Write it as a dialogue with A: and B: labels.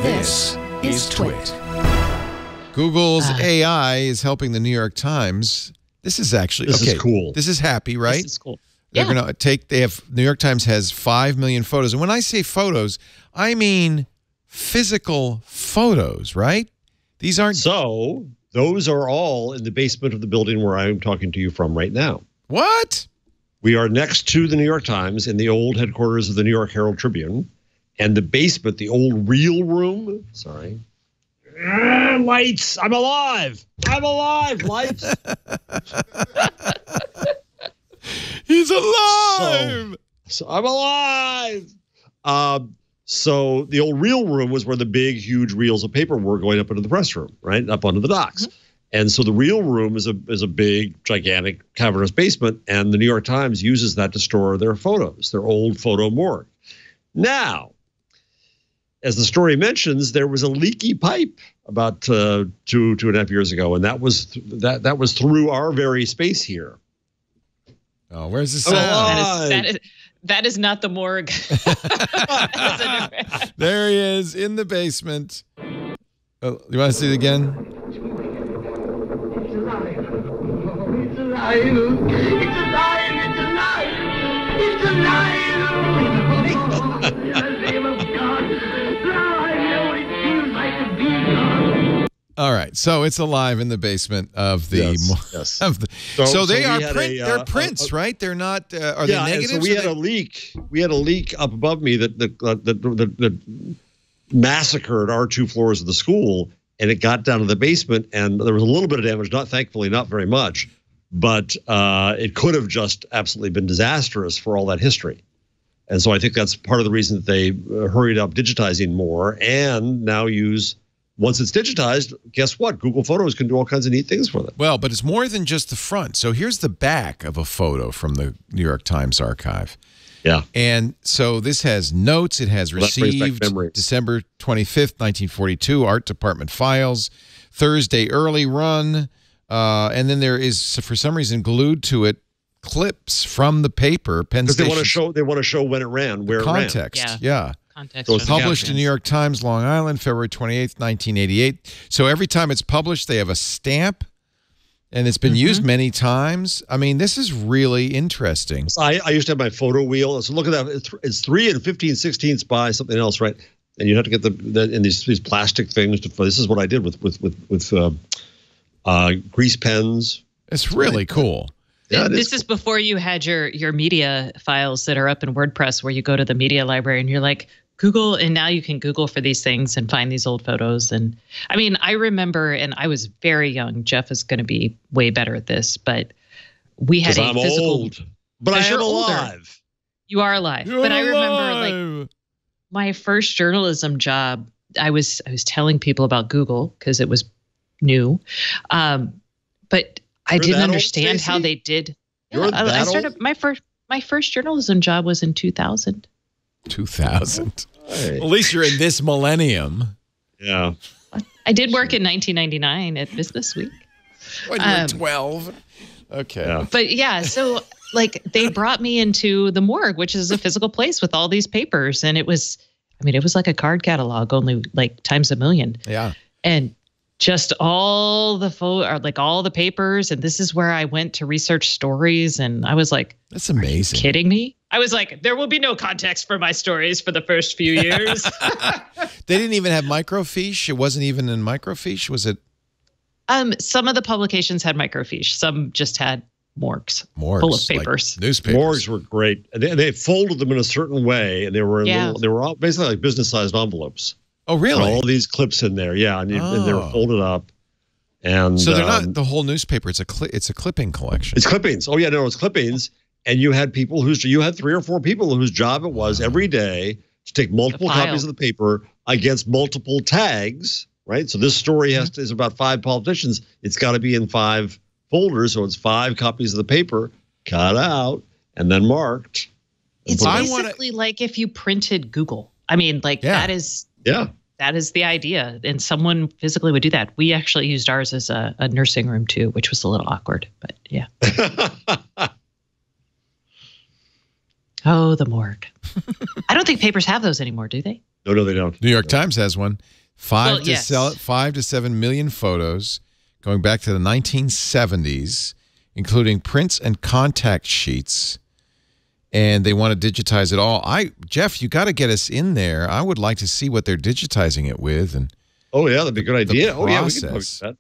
A: This is TWiT.
B: Google's AI is helping the New York Times. This is actually
C: this is cool.
B: This is happy, right?
A: This is cool.
B: They're going to take. They have New York Times has 5 million photos, and when I say photos, I mean physical photos, right? These aren't.
C: So those are all in the basement of the building where I'm talking to you from right now.
B: What?
C: We are next to the New York Times in the old headquarters of the New York Herald Tribune, and the basement, the old real room. Sorry. Lights! I'm alive! I'm alive! Lights!
B: He's alive!
C: So I'm alive! So the old reel room was where the big, huge reels of paper were going up into the press room, right? Up onto the docks. Mm-hmm. And so the reel room is a big, gigantic, cavernous basement, and the New York Times uses that to store their photos, their old photo morgue. Now, as the story mentions, there was a leaky pipe about 2.5 years ago, and that was through our very space here.
B: Oh, where's the sound?
A: That is not the morgue.
B: There he is in the basement. Oh, you want to see it again?
D: It's alive. It's alive. It's alive. It's alive. It's alive. In the name of God. Now I know what it feels like to be God.
B: All right, so it's alive in the basement of the.
C: Yes.
B: Of the so they are they're prints, right? They're not. Are they negatives?
C: So we had a leak. We had a leak up above me that massacred our 2 floors of the school, and it got down to the basement, and there was a little bit of damage. Thankfully, not very much, but it could have just absolutely been disastrous for all that history. And so I think that's part of the reason that they hurried up digitizing more, and now use. Once it's digitized, guess what? Google Photos can do all kinds of neat things with it.
B: Well, but it's more than just the front. So here's the back of a photo from the New York Times archive.
C: Yeah.
B: And so this has notes. It has received December 25th, 1942, Art Department files, Thursday early run. And then there is, for some reason, glued to it, clips from the paper.
C: Because they want to show when it ran, where
B: context,
C: it ran.
B: Yeah.
A: Context.
B: So it's published in New York Times, Long Island, February 28th, 1988. So every time it's published, they have a stamp, and it's been used many times. I mean, this is really interesting.
C: So I used to have my photo wheel. So look at that. It's 3 15/16 by something else, right? And you have to get in these plastic things. This is what I did with grease pens.
B: It's really cool.
A: Yeah, this is before you had your media files that are up in WordPress, where you go to the media library and you're like, Google, and now you can Google for these things and find these old photos. And I mean, I remember, and I was very young. Jeff is going to be way better at this, but we had a physical.
C: Old, but I am alive.
A: Older. You are alive.
B: You're
A: but I
B: alive.
A: remember, like, my first journalism job. I was telling people about Google because it was new, but I didn't understand how they did. Yeah, I started my first journalism job was in 2000.
B: 2000. Well, at least you're in this millennium.
C: Yeah.
A: I did work in 1999 at Business Week.
B: When you were 12. Okay.
C: Yeah.
A: But yeah, so like they brought me into the morgue, which is a physical place with all these papers, and it was like a card catalog, only like times a million.
B: Yeah.
A: And just all the papers, and this is where I went to research stories, and I was like,
B: "That's amazing."
A: Are you kidding me? I was like, there will be no context for my stories for the first few years.
B: They didn't even have microfiche. It wasn't even in microfiche, was it?
A: Some of the publications had microfiche. Some just had morgues full of papers.
B: Like newspapers.
C: Morgues were great. They folded them in a certain way, and they were all basically like business-sized envelopes.
B: Oh, really?
C: All these clips in there, yeah, and they were folded up. And
B: so they're not the whole newspaper. It's a clipping collection.
C: It's clippings. Oh yeah, no, it's clippings. And you had people you had 3 or 4 people whose job it was every day to take multiple copies of the paper against multiple tags, right? So this story is about 5 politicians. It's got to be in 5 folders, so it's 5 copies of the paper cut out and then marked.
A: It's basically like if you printed Google. I mean, like that is the idea, and someone physically would do that. We actually used ours as a nursing room too, which was a little awkward, but yeah. Oh, the morgue. I don't think papers have those anymore, do they?
C: No, they don't.
B: New York Times has one. 5
A: yes.
B: to 7 million photos going back to the 1970s, including prints and contact sheets. And they want to digitize it all. Jeff, you got to get us in there. I would like to see what they're digitizing it with. And
C: oh, yeah, that'd be a good idea. Oh, yeah, we
B: can
C: post that.